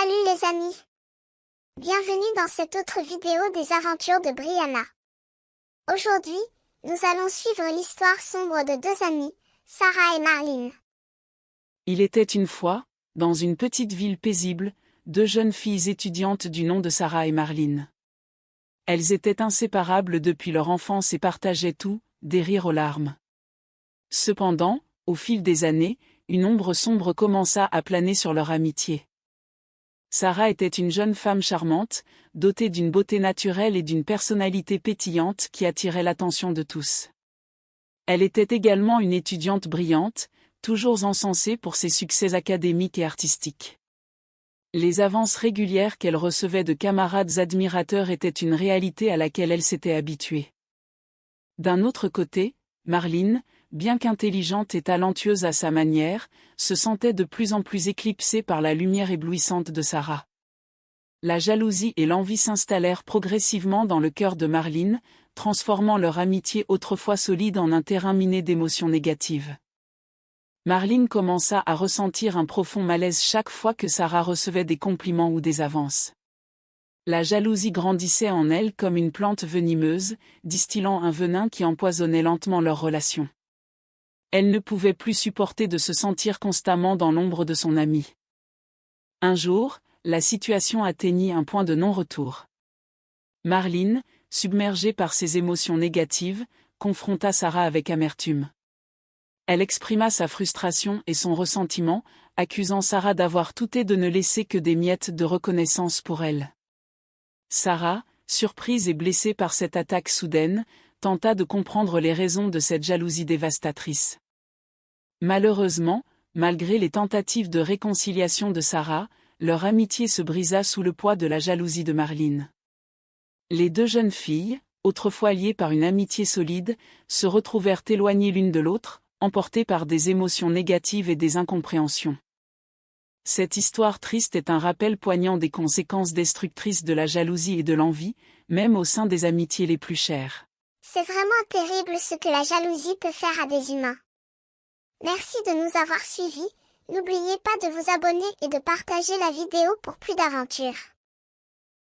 Salut les amis! Bienvenue dans cette autre vidéo des aventures de Brianna. Aujourd'hui, nous allons suivre l'histoire sombre de deux amies, Sarah et Marlene. Il était une fois, dans une petite ville paisible, deux jeunes filles étudiantes du nom de Sarah et Marlene. Elles étaient inséparables depuis leur enfance et partageaient tout, des rires aux larmes. Cependant, au fil des années, une ombre sombre commença à planer sur leur amitié. Sarah était une jeune femme charmante, dotée d'une beauté naturelle et d'une personnalité pétillante qui attirait l'attention de tous. Elle était également une étudiante brillante, toujours encensée pour ses succès académiques et artistiques. Les avances régulières qu'elle recevait de camarades admirateurs étaient une réalité à laquelle elle s'était habituée. D'un autre côté, Marlene, bien qu'intelligente et talentueuse à sa manière, se sentait de plus en plus éclipsée par la lumière éblouissante de Sarah. La jalousie et l'envie s'installèrent progressivement dans le cœur de Marlene, transformant leur amitié autrefois solide en un terrain miné d'émotions négatives. Marlene commença à ressentir un profond malaise chaque fois que Sarah recevait des compliments ou des avances. La jalousie grandissait en elle comme une plante venimeuse, distillant un venin qui empoisonnait lentement leur relation. Elle ne pouvait plus supporter de se sentir constamment dans l'ombre de son amie. Un jour, la situation atteignit un point de non-retour. Marlene, submergée par ses émotions négatives, confronta Sarah avec amertume. Elle exprima sa frustration et son ressentiment, accusant Sarah d'avoir tout et de ne laisser que des miettes de reconnaissance pour elle. Sarah, surprise et blessée par cette attaque soudaine, tenta de comprendre les raisons de cette jalousie dévastatrice. Malheureusement, malgré les tentatives de réconciliation de Sarah, leur amitié se brisa sous le poids de la jalousie de Marlene. Les deux jeunes filles, autrefois liées par une amitié solide, se retrouvèrent éloignées l'une de l'autre, emportées par des émotions négatives et des incompréhensions. Cette histoire triste est un rappel poignant des conséquences destructrices de la jalousie et de l'envie, même au sein des amitiés les plus chères. C'est vraiment terrible ce que la jalousie peut faire à des humains. Merci de nous avoir suivis, n'oubliez pas de vous abonner et de partager la vidéo pour plus d'aventures.